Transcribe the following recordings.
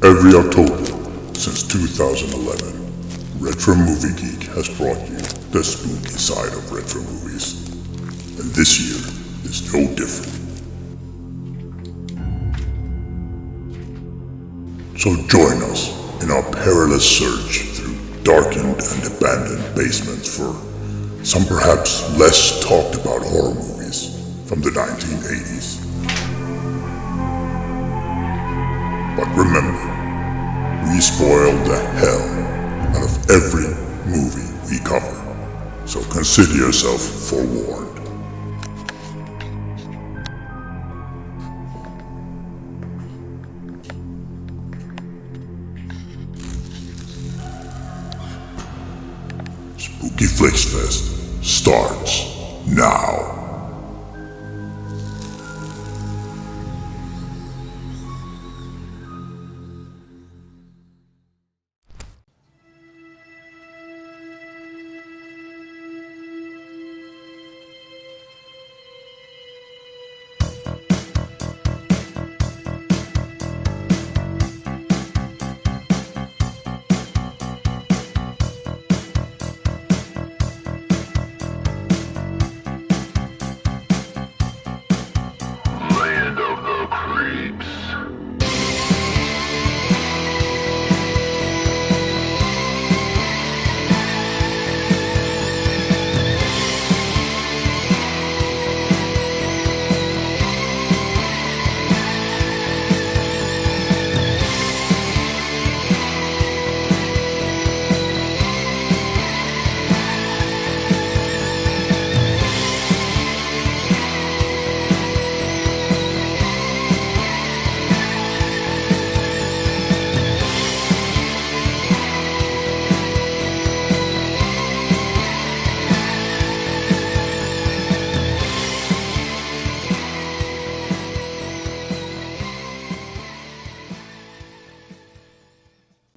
Every October since 2011, Retro Movie Geek has brought you the spooky side of retro movies. And this year is no different. So join us in our perilous search through darkened and abandoned basements for some perhaps less talked about horror movies from the 1980s. But remember, we spoil the hell out of every movie we cover, so consider yourself forewarned. Spooky Flix Fest starts now.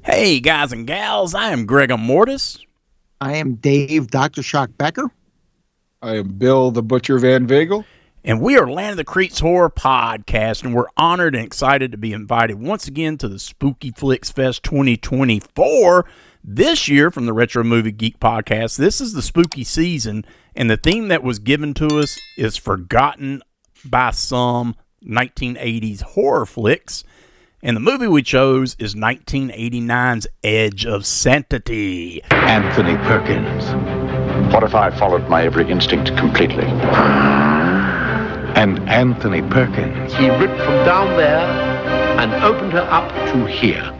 Hey guys and gals, I am Gregor Mortis. I am Dave Dr. Shock Becker. I am Bill the Butcher Van Vagel. And we are Land of the Creeps Horror Podcast, and we're honored and excited to be invited once again to the Spooky Flix Fest 2024. This year from the Retro Movie Geek Podcast, this is the spooky season, and the theme that was given to us is forgotten by some 1980s horror flicks. And the movie we chose is 1989's Edge of Sanity. Anthony Perkins. What if I followed my every instinct completely? And Anthony Perkins. He ripped from down there and opened her up to here.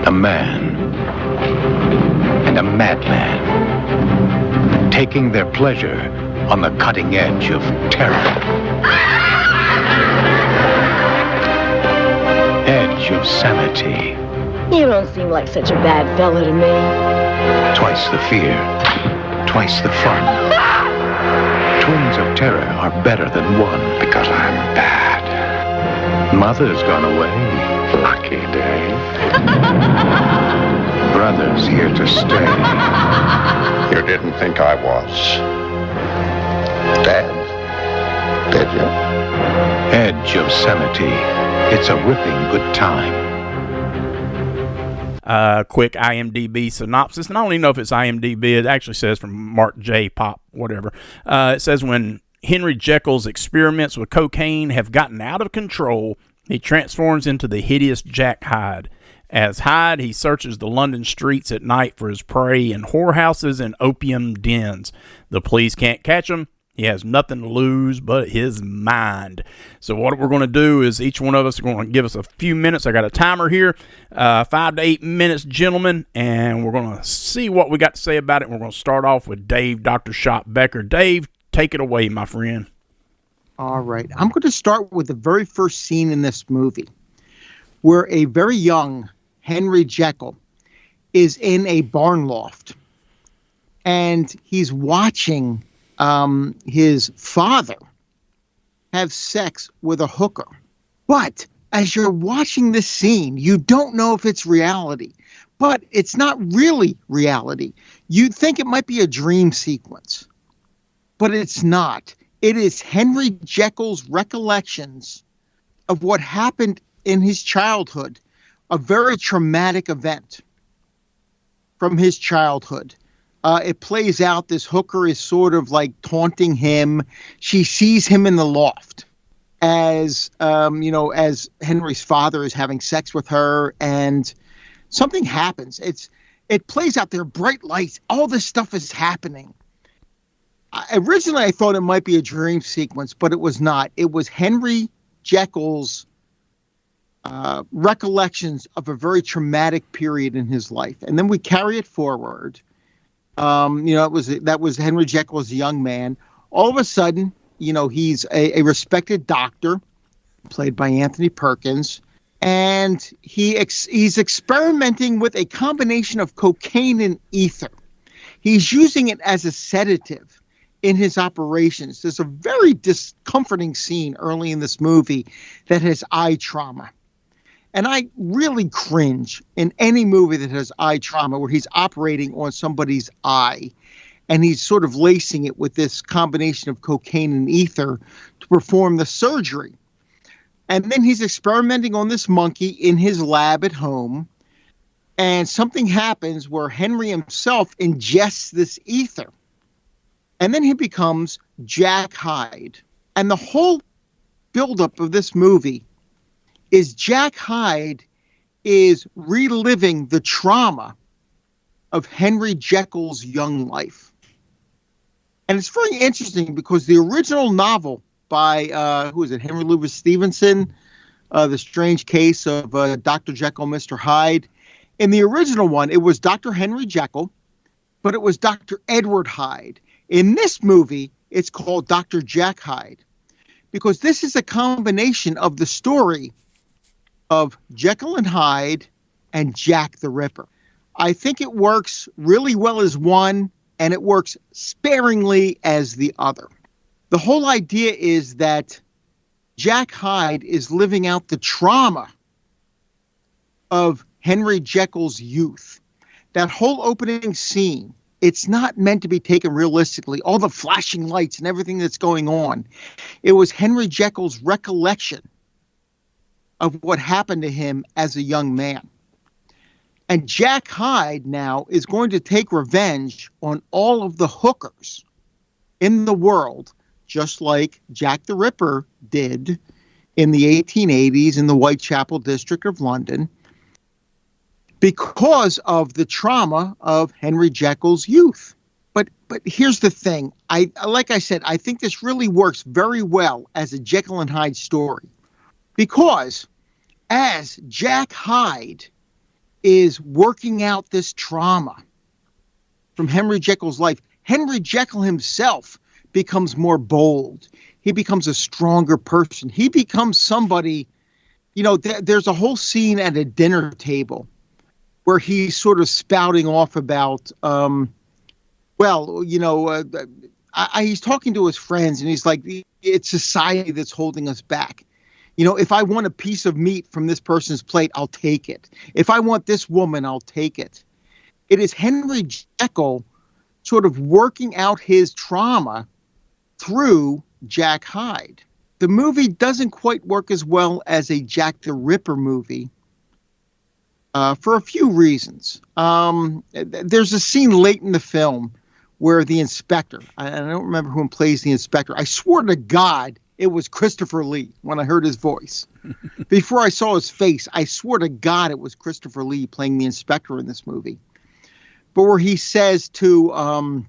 A man and a madman taking their pleasure on the cutting edge of terror. Edge of Sanity. You don't seem like such a bad fella to me. Twice the fear, twice the fun. Twins of terror are better than one. Because I'm bad. Mother's gone away. Lucky day. Brother's here to stay. You didn't think I was dead, did you? Edge of Sanity. It's a ripping good time. Quick IMDb synopsis, and I don't even know if it's IMDb. It actually says from Mark J. Pop, whatever. It says when Henry Jekyll's experiments with cocaine have gotten out of control, he transforms into the hideous Jack Hyde. As Hyde, he searches the London streets at night for his prey in whorehouses and opium dens. The police can't catch him. He has nothing to lose but his mind. So what we're going to do is each one of us are going to give us a few minutes. I got a timer here, 5 to 8 minutes, gentlemen, and we're going to see what we got to say about it. We're going to start off with Dave, Dr. Shop Becker. Dave, take it away, my friend. All right. I'm going to start with the very first scene in this movie where a very young Henry Jekyll is in a barn loft and he's watching his father have sex with a hooker. But as you're watching this scene, you don't know if it's reality, but it's not really reality. You'd think it might be a dream sequence, but it's not. It is Henry Jekyll's recollections of what happened in his childhood a very traumatic event from his childhood. It plays out. This hooker is sort of like taunting him. She sees him in the loft as as Henry's father is having sex with her, and something happens. It plays out there, bright lights, all this stuff is happening. Originally, I thought it might be a dream sequence, but it was not. It was Henry Jekyll's recollections of a very traumatic period in his life, and then we carry it forward. That was Henry Jekyll as a young man. All of a sudden, he's a respected doctor, played by Anthony Perkins, and he's experimenting with a combination of cocaine and ether. He's using it as a sedative in his operations. There's a very discomforting scene early in this movie that has eye trauma. And I really cringe in any movie that has eye trauma where he's operating on somebody's eye and he's sort of lacing it with this combination of cocaine and ether to perform the surgery. And then he's experimenting on this monkey in his lab at home. And something happens where Henry himself ingests this ether. And then he becomes Jack Hyde. And the whole buildup of this movie is Jack Hyde is reliving the trauma of Henry Jekyll's young life. And it's very interesting because the original novel by, Henry Louis Stevenson, The Strange Case of Dr. Jekyll, Mr. Hyde. In the original one, it was Dr. Henry Jekyll, but it was Dr. Edward Hyde. In this movie, it's called Dr. Jack Hyde, because this is a combination of the story of Jekyll and Hyde and Jack the Ripper. I think it works really well as one, and it works sparingly as the other. The whole idea is that Jack Hyde is living out the trauma of Henry Jekyll's youth. That whole opening scene, it's not meant to be taken realistically. All the flashing lights and everything that's going on. It was Henry Jekyll's recollection of what happened to him as a young man. And Jack Hyde now is going to take revenge on all of the hookers in the world, just like Jack the Ripper did in the 1880s in the Whitechapel district of London, because of the trauma of Henry Jekyll's youth. But here's the thing. Like I said, I think this really works very well as a Jekyll and Hyde story, because as Jack Hyde is working out this trauma from Henry Jekyll's life, Henry Jekyll himself becomes more bold. He becomes a stronger person. He becomes somebody, there's a whole scene at a dinner table where he's sort of spouting off about, he's talking to his friends and he's like, it's society that's holding us back. If I want a piece of meat from this person's plate, I'll take it. If I want this woman, I'll take it. It is Henry Jekyll sort of working out his trauma through Jack Hyde. The movie doesn't quite work as well as a Jack the Ripper movie for a few reasons. There's a scene late in the film where the inspector, I don't remember who plays the inspector. I swore to God it was Christopher Lee when I heard his voice. Before I saw his face, I swore to God it was Christopher Lee playing the inspector in this movie. But where he says to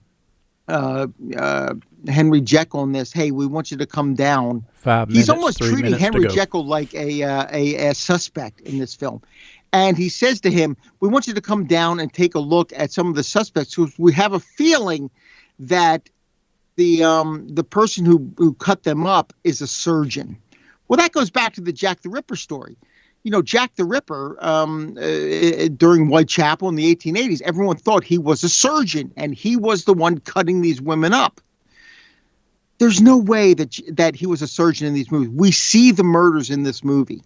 Henry Jekyll in this, hey, we want you to come down. 5 minutes, he's almost 3 treating minutes Henry to go. Jekyll like a suspect in this film. And he says to him, we want you to come down and take a look at some of the suspects. We have a feeling that the person who cut them up is a surgeon. Well, that goes back to the Jack the Ripper story. Jack the Ripper, during Whitechapel in the 1880s, everyone thought he was a surgeon and he was the one cutting these women up. There's no way that he was a surgeon in these movies. We see the murders in this movie.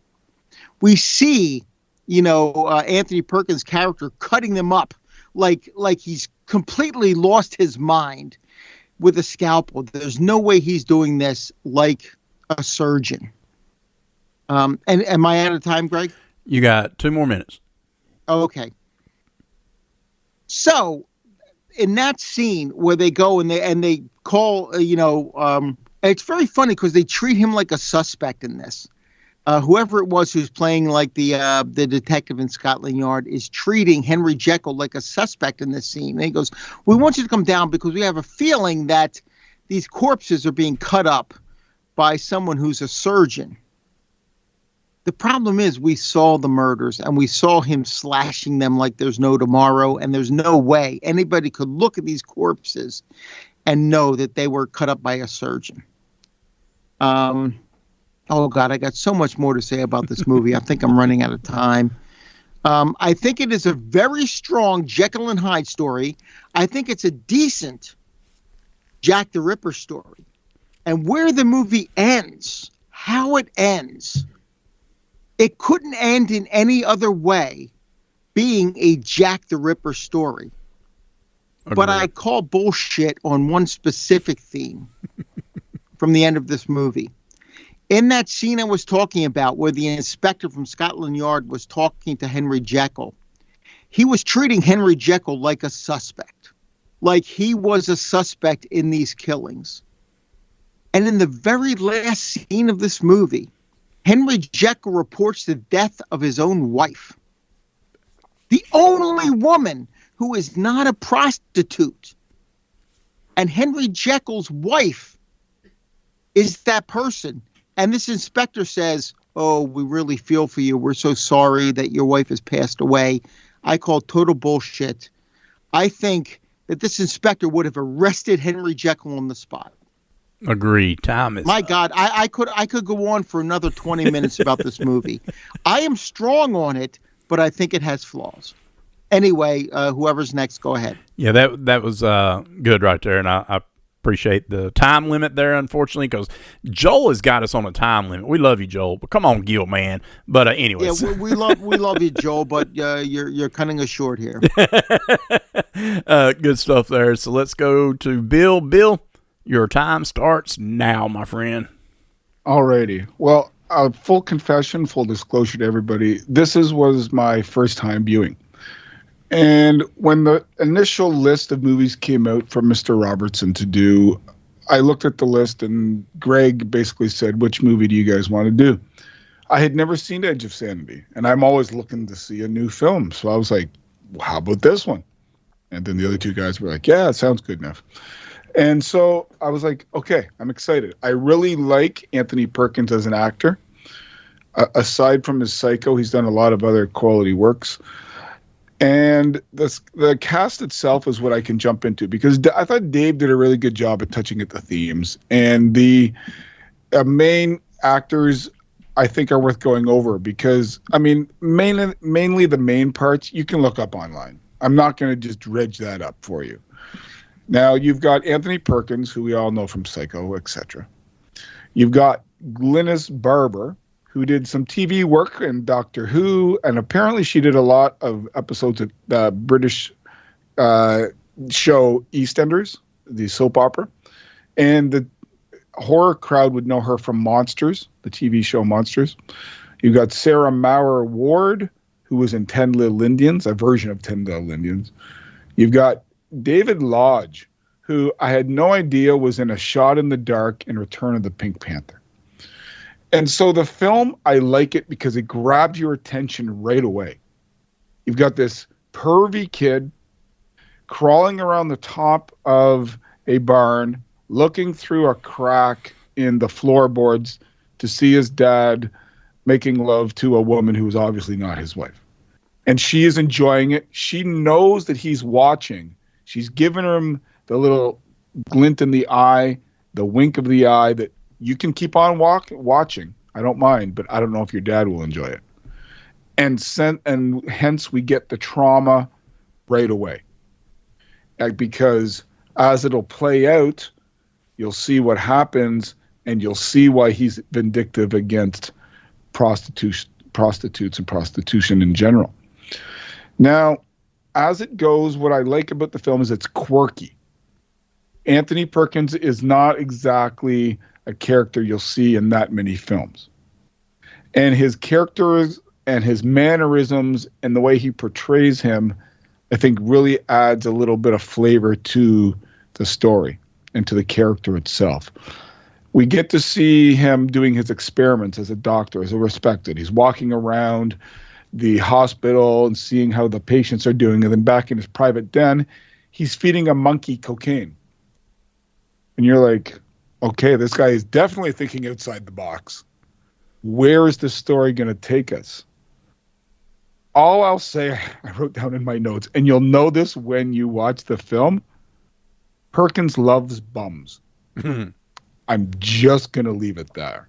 We see, Anthony Perkins' character cutting them up like he's completely lost his mind with a scalpel. There's no way he's doing this like a surgeon. And am I out of time, Greg? You got 2 more minutes. Okay. So, in that scene where they go and they call, it's very funny because they treat him like a suspect in this. Whoever it was who's playing like the detective in Scotland Yard is treating Henry Jekyll like a suspect in this scene. And he goes, "We want you to come down because we have a feeling that these corpses are being cut up by someone who's a surgeon." The problem is we saw the murders and we saw him slashing them like there's no tomorrow, and there's no way anybody could look at these corpses and know that they were cut up by a surgeon. Oh, God, I got so much more to say about this movie. I think I'm running out of time. I think it is a very strong Jekyll and Hyde story. I think it's a decent Jack the Ripper story. And where the movie ends, how it ends, it couldn't end in any other way being a Jack the Ripper story. Agreed. But I call bullshit on one specific theme from the end of this movie. In that scene I was talking about where the inspector from Scotland Yard was talking to Henry Jekyll, he was treating Henry Jekyll like a suspect, like he was a suspect in these killings. And in the very last scene of this movie, Henry Jekyll reports the death of his own wife, the only woman who is not a prostitute. And Henry Jekyll's wife is that person. And this inspector says, "Oh, we really feel for you. We're so sorry that your wife has passed away." I call total bullshit. I think that this inspector would have arrested Henry Jekyll on the spot. Agreed. Time is My up. God, I could go on for another 20 minutes about this movie. I am strong on it, but I think it has flaws. Anyway, whoever's next, go ahead. Yeah, that was good right there, and I appreciate the time limit there, unfortunately, because Joel has got us on a time limit. We love you, Joel, but come on, Gil, man. But anyways. Yeah, we love you, Joel, but you're cutting us short here. Good stuff there. So let's go to Bill. Bill, your time starts now, my friend. Alrighty. Well, full confession, full disclosure to everybody. This was my first time viewing. And when the initial list of movies came out for Mr. Robertson to do, I looked at the list and Greg basically said, "Which movie do you guys want to do?" I had never seen Edge of Sanity, and I'm always looking to see a new film. So I was like, well, how about this one? And then the other two guys were like, "Yeah, it sounds good enough." And so I was like, okay, I'm excited. I really like Anthony Perkins as an actor. Aside from his Psycho, he's done a lot of other quality works. And the cast itself is what I can jump into, because I thought Dave did a really good job at touching at the themes. And the main actors, I think, are worth going over because, I mean, mainly the main parts you can look up online. I'm not going to just dredge that up for you. Now, you've got Anthony Perkins, who we all know from Psycho, etc. You've got Glynis Barber, who did some TV work in Doctor Who, and apparently she did a lot of episodes of the British show EastEnders, the soap opera. And the horror crowd would know her from Monsters, the TV show Monsters. You've got Sarah Maurer Ward, who was in 10 Little Indians, a version of 10 Little Indians. You've got David Lodge, who I had no idea was in A Shot in the Dark and Return of the Pink Panther. And so the film, I like it because it grabs your attention right away. You've got this pervy kid crawling around the top of a barn, looking through a crack in the floorboards to see his dad making love to a woman who is obviously not his wife. And she is enjoying it. She knows that he's watching. She's given him the little glint in the eye, the wink of the eye that you can keep on watching. I don't mind, but I don't know if your dad will enjoy it. And hence we get the trauma right away. Because as it'll play out, you'll see what happens, and you'll see why he's vindictive against prostitutes and prostitution in general. Now, as it goes, what I like about the film is it's quirky. Anthony Perkins is not exactly a character you'll see in that many films. And his characters and his mannerisms and the way he portrays him, I think really adds a little bit of flavor to the story and to the character itself. We get to see him doing his experiments as a doctor, as a respected. He's walking around the hospital and seeing how the patients are doing. And then back in his private den, he's feeding a monkey cocaine. And you're like, okay, this guy is definitely thinking outside the box. Where is this story going to take us? All I'll say, I wrote down in my notes, and you'll know this when you watch the film, Perkins loves bums. I'm just going to leave it there.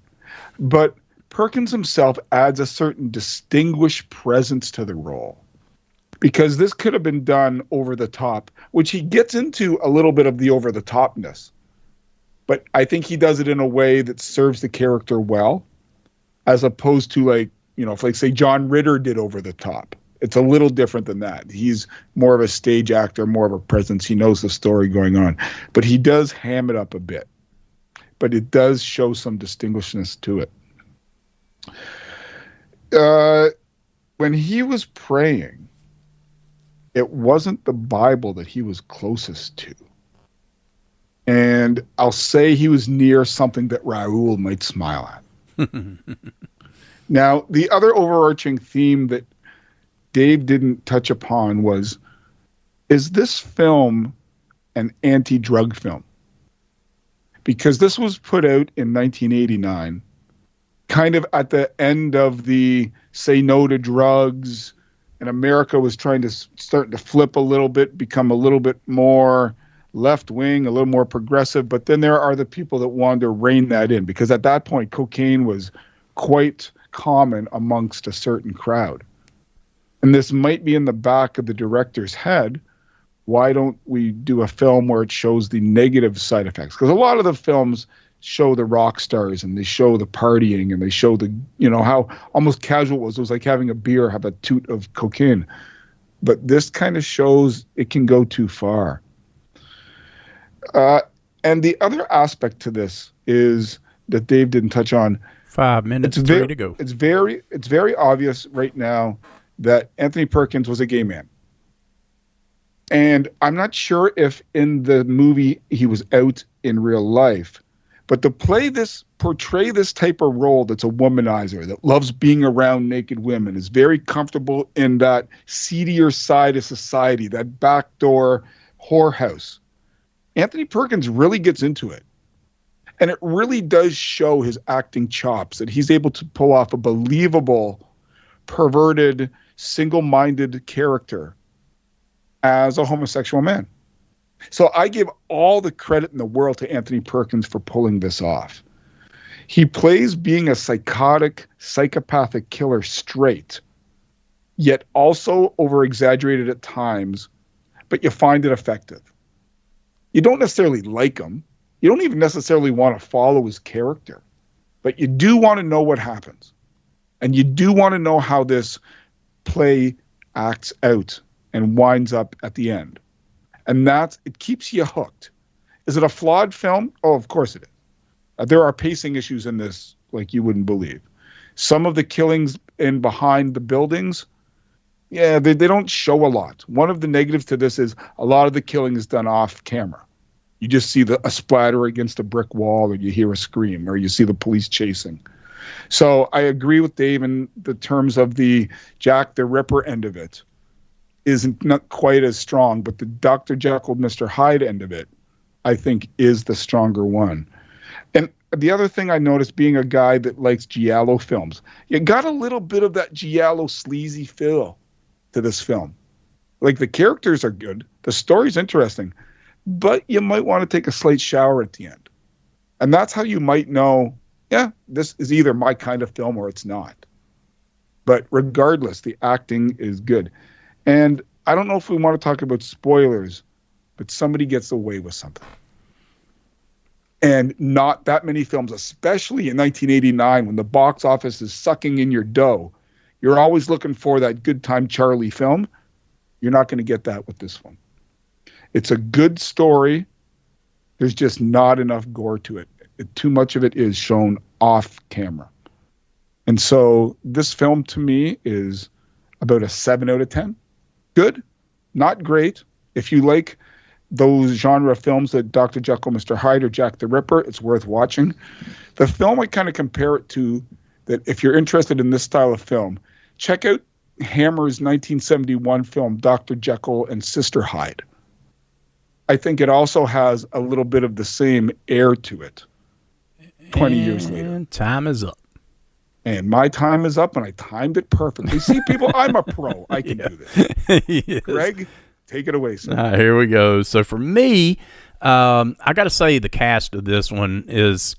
But Perkins himself adds a certain distinguished presence to the role, because this could have been done over the top, which he gets into a little bit of the over the topness. But I think he does it in a way that serves the character well, as opposed to if say John Ritter did over the top. It's a little different than that. He's more of a stage actor, more of a presence. He knows the story going on. But he does ham it up a bit. But it does show some distinguishedness to it. When he was praying, it wasn't the Bible that he was closest to. And I'll say he was near something that Raoul might smile at. Now, the other overarching theme that Dave didn't touch upon was, is this film an anti-drug film? Because this was put out in 1989, kind of at the end of the say no to drugs, and America was trying to start to flip a little bit, become a little bit more left-wing, a little more progressive. But then there are the people that wanted to rein that in, because at that point, cocaine was quite common amongst a certain crowd. And this might be in the back of the director's head. Why don't we do a film where it shows the negative side effects? Because a lot of the films show the rock stars and they show the partying and they show the, how almost casual it was. It was like having a beer, have a toot of cocaine. But this kind of shows it can go too far. And the other aspect to this is that Dave didn't touch on. 5 minutes, 3 to go. It's very obvious right now that Anthony Perkins was a gay man. And I'm not sure if in the movie he was out in real life, but to portray this type of role that's a womanizer, that loves being around naked women, is very comfortable in that seedier side of society, that backdoor whorehouse. Anthony Perkins really gets into it. And it really does show his acting chops, that he's able to pull off a believable, perverted, single-minded character as a homosexual man. So I give all the credit in the world to Anthony Perkins for pulling this off. He plays being a psychotic, psychopathic killer straight, yet also over-exaggerated at times, but you find it effective. You don't necessarily like him. You don't even necessarily want to follow his character, but you do want to know what happens. And you do want to know how this play acts out and winds up at the end. And it keeps you hooked. Is it a flawed film? Oh, of course it is. There are pacing issues in this like you wouldn't believe. Some of the killings in behind the buildings, they don't show a lot. One of the negatives to this is a lot of the killing is done off camera. You just see a splatter against a brick wall, or you hear a scream, or you see the police chasing. So I agree with Dave in the terms of the Jack the Ripper end of it isn't not quite as strong, but the Dr. Jekyll, Mr. Hyde end of it, I think, is the stronger one. And the other thing I noticed, being a guy that likes giallo films, you got a little bit of that giallo sleazy feel to this film. Like, the characters are good, the story's interesting, but you might want to take a slight shower at the end. And that's how you might know, this is either my kind of film or it's not. But regardless, the acting is good. And I don't know if we want to talk about spoilers, but somebody gets away with something. And not that many films, especially in 1989, when the box office is sucking in your dough, you're always looking for that Good Time Charlie film. You're not going to get that with this one. It's a good story. There's just not enough gore to it. Too much of it is shown off camera. And so this film to me is about a 7 out of 10. Good, not great. If you like those genre films like Dr. Jekyll, Mr. Hyde, or Jack the Ripper, it's worth watching. The film, I kind of compare it to that. If you're interested in this style of film, check out Hammer's 1971 film, Dr. Jekyll and Sister Hyde. I think it also has a little bit of the same air to it 20 years later. And time is up. And my time is up, and I timed it perfectly. See, people, I'm a pro. I can do this. Yes. Greg, take it away, sir. Here we go. So for me, I got to say the cast of this one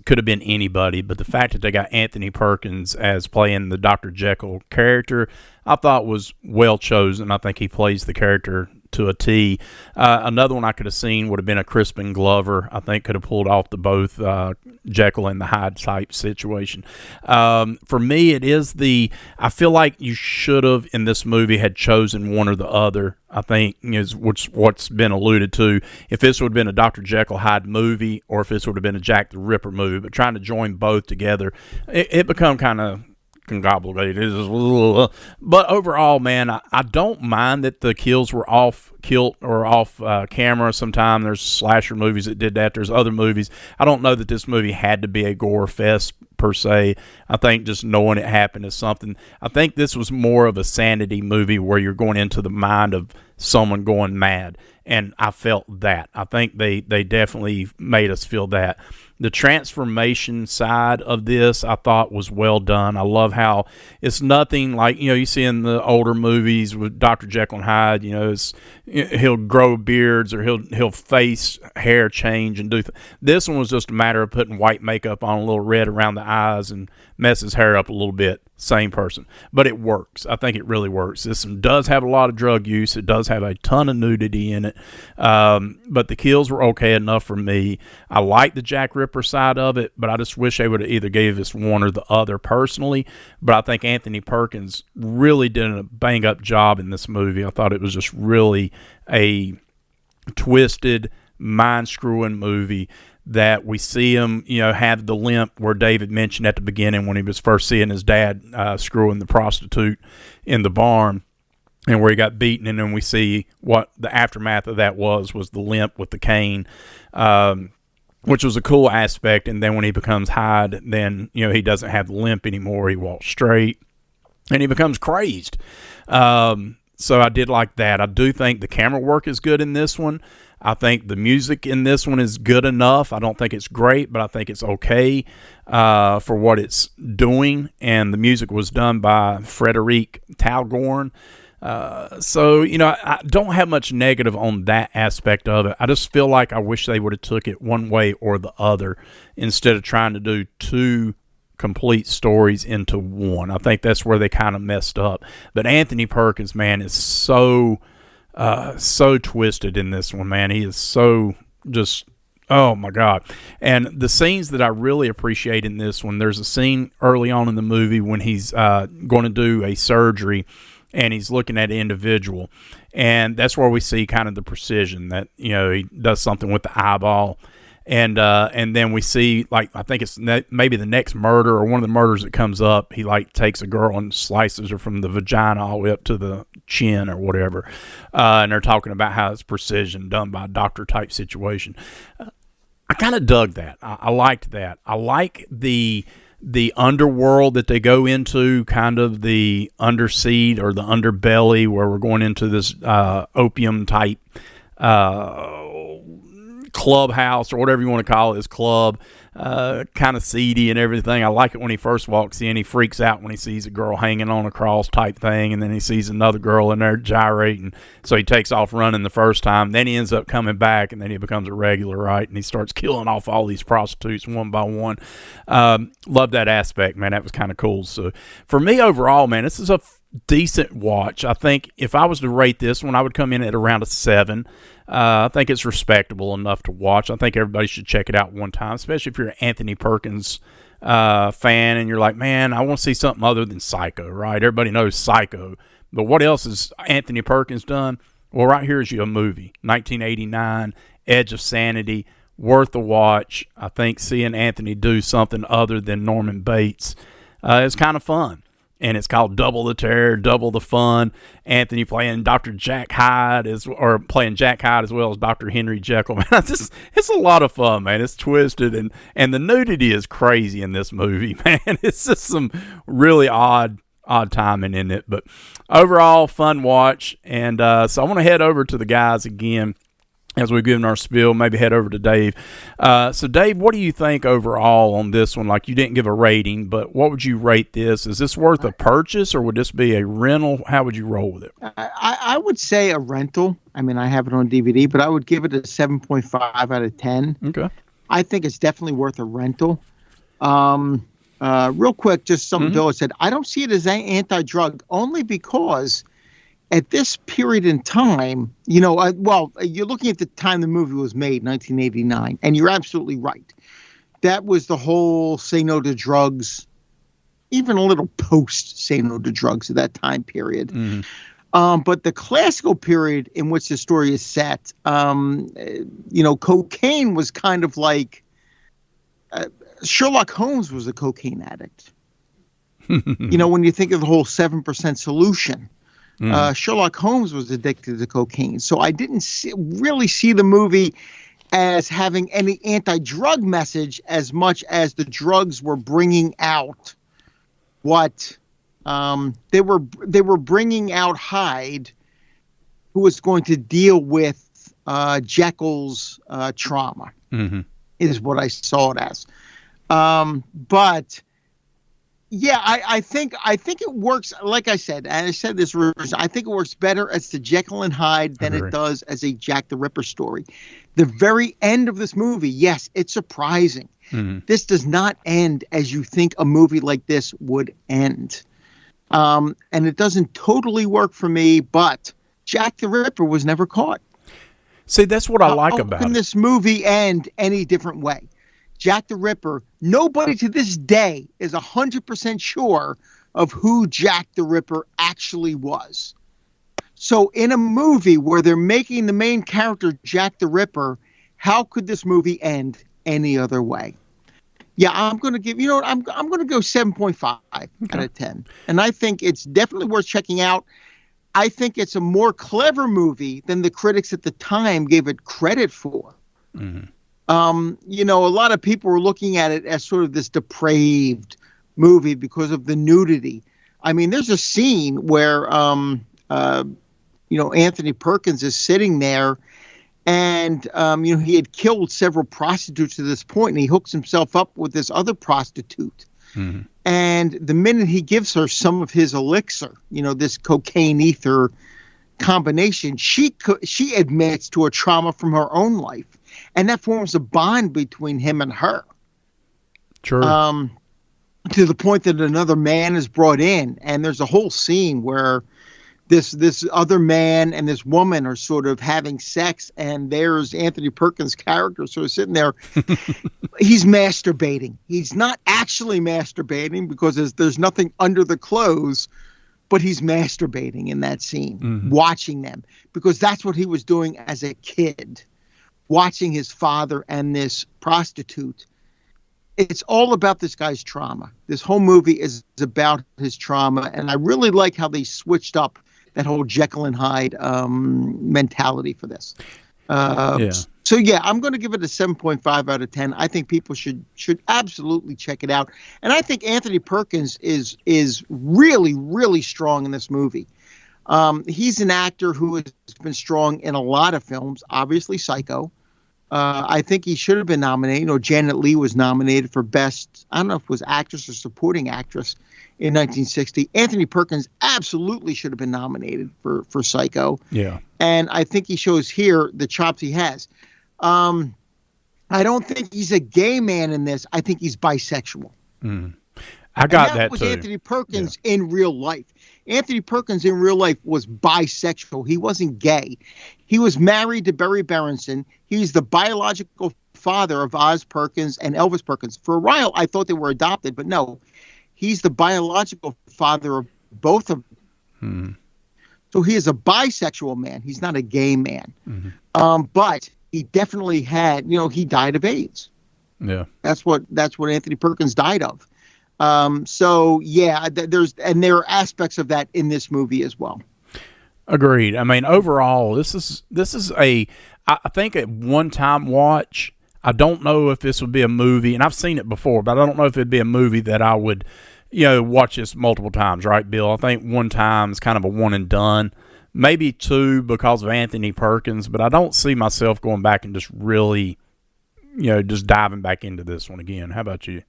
could have been anybody, but the fact that they got Anthony Perkins as playing the Dr. Jekyll character, I thought was well chosen. I think he plays the character to a T. Another one I could have seen would have been a Crispin Glover. I think could have pulled off the both Jekyll and the Hyde type situation. For me, it is I feel like you should have in this movie had chosen one or the other. I think is what's been alluded to. If this would have been a Dr. Jekyll Hyde movie, or if this would have been a Jack the Ripper movie, but trying to join both together, it become kind of congobulated. But overall, man, I don't mind that the kills were off camera. Sometimes there's slasher movies that did that. There's other movies. I don't know that this movie had to be a gore fest per se. I think just knowing it happened is something. I think this was more of a sanity movie where you're going into the mind of someone going mad, and I felt that. I think they definitely made us feel that. The transformation side of this, I thought, was well done. I love how it's nothing like, you see in the older movies with Dr. Jekyll and Hyde, he'll grow beards or he'll face hair change and do this one was just a matter of putting white makeup on, a little red around the eyes, and mess his hair up a little bit. Same person. But it works. I think it really works. This one does have a lot of drug use. It does have a ton of nudity in it. But the kills were okay enough for me. I like the Jack Ripper side of it, but I just wish they would have either gave us one or the other personally. But I think Anthony Perkins really did a bang-up job in this movie. I thought it was just really a twisted, mind-screwing movie that we see him, have the limp where David mentioned at the beginning when he was first seeing his dad screwing the prostitute in the barn, and where he got beaten, and then we see what the aftermath of that was the limp with the cane, which was a cool aspect. And then when he becomes Hyde, then he doesn't have the limp anymore. He walks straight, and he becomes crazed. So I did like that. I do think the camera work is good in this one. I think the music in this one is good enough. I don't think it's great, but I think it's okay for what it's doing. And the music was done by Frederic Talgorn. So I don't have much negative on that aspect of it. I just feel like I wish they would have took it one way or the other instead of trying to do two complete stories into one. I think that's where they kind of messed up. But Anthony Perkins, man, is so twisted in this one, man. He is so just, oh my God. And the scenes that I really appreciate in this one, there's a scene early on in the movie when he's going to do a surgery, and he's looking at an individual, and that's where we see kind of the precision that he does something with the eyeball. And then we see, like, I think it's maybe the next murder or one of the murders that comes up, he, like, takes a girl and slices her from the vagina all the way up to the chin or whatever. And they're talking about how it's precision, done by a doctor-type situation. I kind of dug that. I liked that. I like the underworld that they go into, kind of the underseed or the underbelly, where we're going into this opium-type clubhouse or whatever you want to call it, this club, kind of seedy and everything. I like it when he first walks in. He freaks out when he sees a girl hanging on a cross type thing, and then he sees another girl in there gyrating, so he takes off running the first time. Then he ends up coming back, and then he becomes a regular, right? And he starts killing off all these prostitutes one by one. Love that aspect, man. That was kind of cool. So for me overall, man, this is a decent watch. I think if I was to rate this one, I would come in at around a 7. I think it's respectable enough to watch. I think everybody should check it out one time, especially if you're an Anthony Perkins fan and you're like, man, I want to see something other than Psycho, right? Everybody knows Psycho, but what else has Anthony Perkins done? Well, right here is your movie, 1989, Edge of Sanity, worth a watch. I think seeing Anthony do something other than Norman Bates It's kind of fun. And it's called Double the Terror, Double the Fun. Anthony playing Dr. Jack Hyde playing Jack Hyde as well as Dr. Henry Jekyll. Man, it's a lot of fun, man. It's twisted and the nudity is crazy in this movie, man. It's just some really odd timing in it, but overall fun watch. And so I want to head over to the guys again as we've given our spiel, maybe head over to Dave. So Dave, what do you think overall on this one? Like, you didn't give a rating, but what would you rate this? Is this worth a purchase, or would this be a rental? How would you roll with it? I would say a rental. I mean, I have it on DVD, but I would give it a 7.5 out of 10. Okay. I think it's definitely worth a rental. Real quick, just something Bill said. I don't see it as an anti-drug, only because at this period in time, you're looking at the time the movie was made, 1989, and you're absolutely right. That was the whole say no to drugs, even a little post say no to drugs at that time period. But the classical period in which the story is set, cocaine was kind of like Sherlock Holmes was a cocaine addict. When you think of the whole 7% solution. Sherlock Holmes was addicted to cocaine. So I didn't really see the movie as having any anti-drug message as much as the drugs were bringing out what they were bringing out Hyde, who was going to deal with Jekyll's trauma, is what I saw it as. But yeah, I think it works. Like I said, and I said this, I think it works better as the Jekyll and Hyde than it does as a Jack the Ripper story. The very end of this movie, yes, it's surprising. This does not end as you think a movie like this would end. And it doesn't totally work for me, but Jack the Ripper was never caught. See, that's what I like about it. How can this movie end any different way? Jack the Ripper, nobody to this day is 100% sure of who Jack the Ripper actually was. So in a movie where they're making the main character Jack the Ripper, how could this movie end any other way? Yeah, I'm going to give, I'm going to go 7.5 out of 10. And I think it's definitely worth checking out. I think it's a more clever movie than the critics at the time gave it credit for. A lot of people were looking at it as sort of this depraved movie because of the nudity. I mean, there's a scene where, Anthony Perkins is sitting there and, he had killed several prostitutes to this point, and he hooks himself up with this other prostitute. And the minute he gives her some of his elixir, this cocaine ether combination, she admits to a trauma from her own life. And that forms a bond between him and her. Sure. To the point that another man is brought in, and there's a whole scene where this other man and this woman are sort of having sex, and there's Anthony Perkins' character sort of sitting there. He's masturbating. He's not actually masturbating because there's nothing under the clothes, but he's masturbating in that scene, watching them, because that's what he was doing as a kid. Watching his father and this prostitute. It's all about this guy's trauma. This whole movie is about his trauma. And I really like how they switched up that whole Jekyll and Hyde mentality for this. So yeah, I'm going to give it a 7.5 out of 10. I think people should absolutely check it out. And I think Anthony Perkins is really, really strong in this movie. He's an actor who has been strong in a lot of films, obviously Psycho. I think he should have been nominated. Janet Leigh was nominated for Best, I don't know if it was Actress or Supporting Actress in 1960. Anthony Perkins absolutely should have been nominated for Psycho. Yeah. And I think he shows here the chops he has. I don't think he's a gay man in this. I think he's bisexual. I got that was too. Anthony Perkins in real life. Anthony Perkins in real life was bisexual. He wasn't gay. He was married to Berry Berenson. He's the biological father of Oz Perkins and Elvis Perkins. For a while, I thought they were adopted, but no. He's the biological father of both of them. So he is a bisexual man. He's not a gay man. But he definitely had, he died of AIDS. Yeah. That's what Anthony Perkins died of. So yeah, there are aspects of that in this movie as well. Agreed. I mean, overall, this is I think a one-time watch. I don't know if this would be a movie, and I've seen it before, but I don't know if it'd be a movie that I would, watch this multiple times, right, Bill? I think one time is kind of a one and done. Maybe two because of Anthony Perkins, but I don't see myself going back and just really, just diving back into this one again. How about you?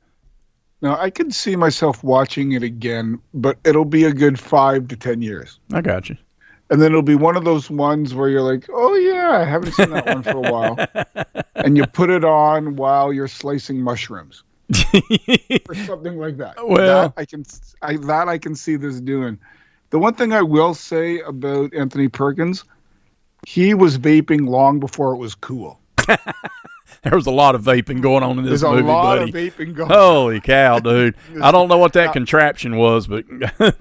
Now, I could see myself watching it again, but it'll be a good 5 to 10 years. I got you. And then it'll be one of those ones where you're like, oh, yeah, I haven't seen that one for a while. And you put it on while you're slicing mushrooms. Or something like that. Well, that I can see this doing. The one thing I will say about Anthony Perkins, he was vaping long before it was cool. There was a lot of vaping going on in this movie, buddy. There's a lot of vaping going on. Holy cow, dude. I don't know what that contraption was, but... I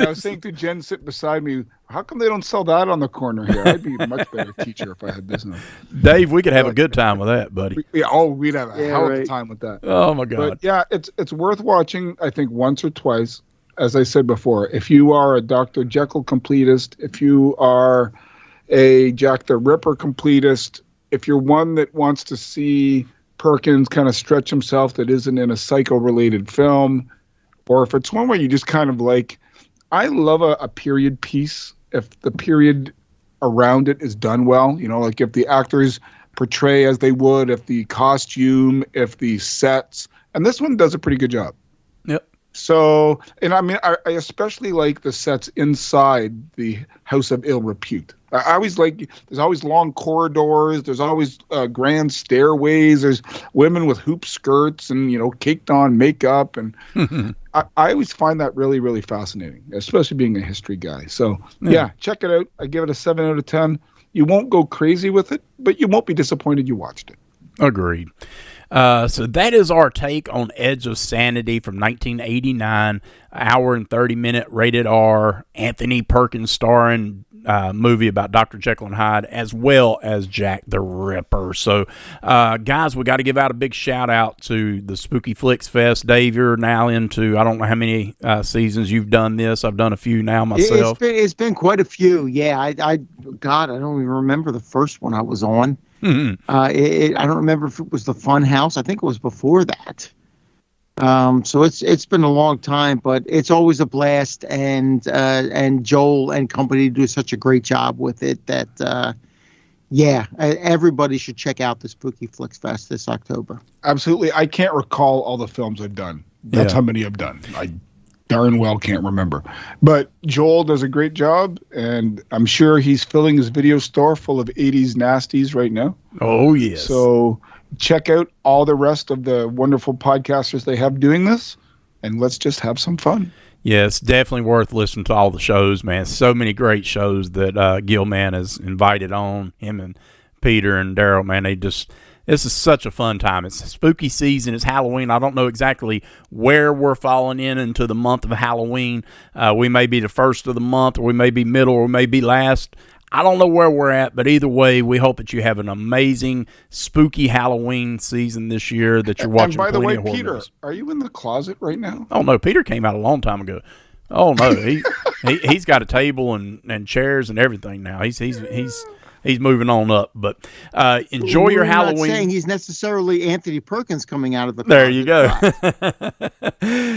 was saying to Jen sitting beside me, how come they don't sell that on the corner here? I'd be a much better teacher if I had business. Dave, we could have a good time with that, buddy. We'd have a hell of a time with that. Oh, my God. But yeah, it's worth watching, I think, once or twice. As I said before, if you are a Dr. Jekyll completist, if you are a Jack the Ripper completist, if you're one that wants to see Perkins kind of stretch himself that isn't in a psycho-related film, or if it's one where you just kind of like, I love a period piece if the period around it is done well, like if the actors portray as they would, if the costume, if the sets, and this one does a pretty good job. Yep. So, and I mean, I especially like the sets inside the House of Ill Repute. I always like, there's always long corridors. There's always grand stairways. There's women with hoop skirts and, caked on makeup. And I always find that really, really fascinating, especially being a history guy. So yeah, check it out. I give it a 7 out of 10. You won't go crazy with it, but you won't be disappointed you watched it. Agreed. So that is our take on Edge of Sanity from 1989, hour and 30-minute rated R, Anthony Perkins starring movie about Dr. Jekyll and Hyde, as well as Jack the Ripper. So, guys, we got to give out a big shout-out to the Spooky Flix Fest. Dave, you're now into, I don't know how many seasons you've done this. I've done a few now myself. It's been quite a few, yeah. I don't even remember the first one I was on. Mm-hmm. I don't remember if it was the Fun House. I think it was before that. So it's been a long time, but it's always a blast, and Joel and company do such a great job with it that everybody should check out the Spooky Flix Fest this October. Absolutely. I can't recall all the films I've done. That's how many I've done. I darn well can't remember. But Joel does a great job, and I'm sure he's filling his video store full of 80s nasties right now. Oh, yes. So check out all the rest of the wonderful podcasters they have doing this, and let's just have some fun. Yeah, it's definitely worth listening to all the shows, man. So many great shows that Gilman has invited on, him and Peter and Daryl, man. This is such a fun time. It's spooky season. It's Halloween. I don't know exactly where we're falling into the month of Halloween. We may be the first of the month, or we may be middle, or we may be last. I don't know where we're at, but either way, we hope that you have an amazing spooky Halloween season this year, that you're watching. And by the way, Peter, movies. Are you in the closet right now? Oh, no. Peter came out a long time ago. Oh, no. He's got a table and chairs and everything now. He's moving on up, but enjoy your Halloween. Not saying he's necessarily Anthony Perkins coming out of the There you go.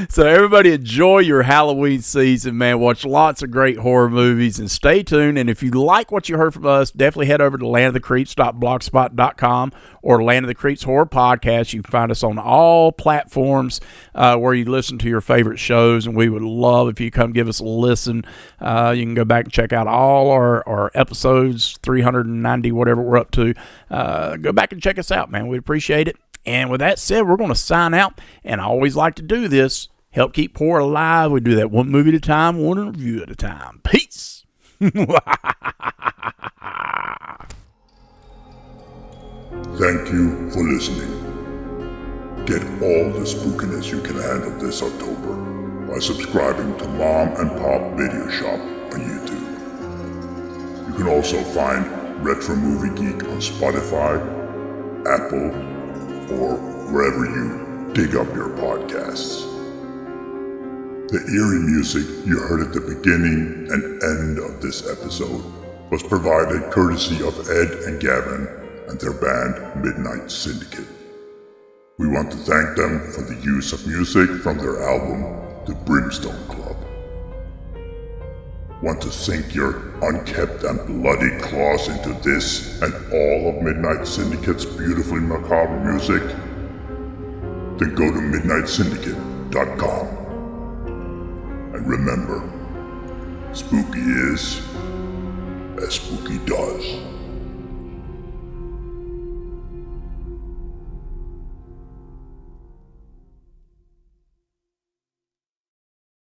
So everybody enjoy your Halloween season, man. Watch lots of great horror movies and stay tuned. And if you like what you heard from us, definitely head over to landofthecreeps.blogspot.com or Land of the Creeps Horror Podcast. You can find us on all platforms where you listen to your favorite shows, and we would love if you come give us a listen. You can go back and check out all our episodes, 390, whatever we're up to. Go back and check us out, man. We'd appreciate it. And with that said, we're going to sign out. And I always like to do this. Help keep horror alive. We do that one movie at a time, one review at a time. Peace. Thank you for listening. Get all the spookiness you can handle this October by subscribing to Mom and Pop Video Shop on YouTube. You can also find Retro Movie Geek on Spotify, Apple, or wherever you dig up your podcasts. The eerie music you heard at the beginning and end of this episode was provided courtesy of Ed and Gavin and their band Midnight Syndicate. We want to thank them for the use of music from their album, The Brimstone Club. Want to sink your unkept and bloody claws into this and all of Midnight Syndicate's beautifully macabre music? Then go to midnightsyndicate.com. And remember, spooky is as spooky does.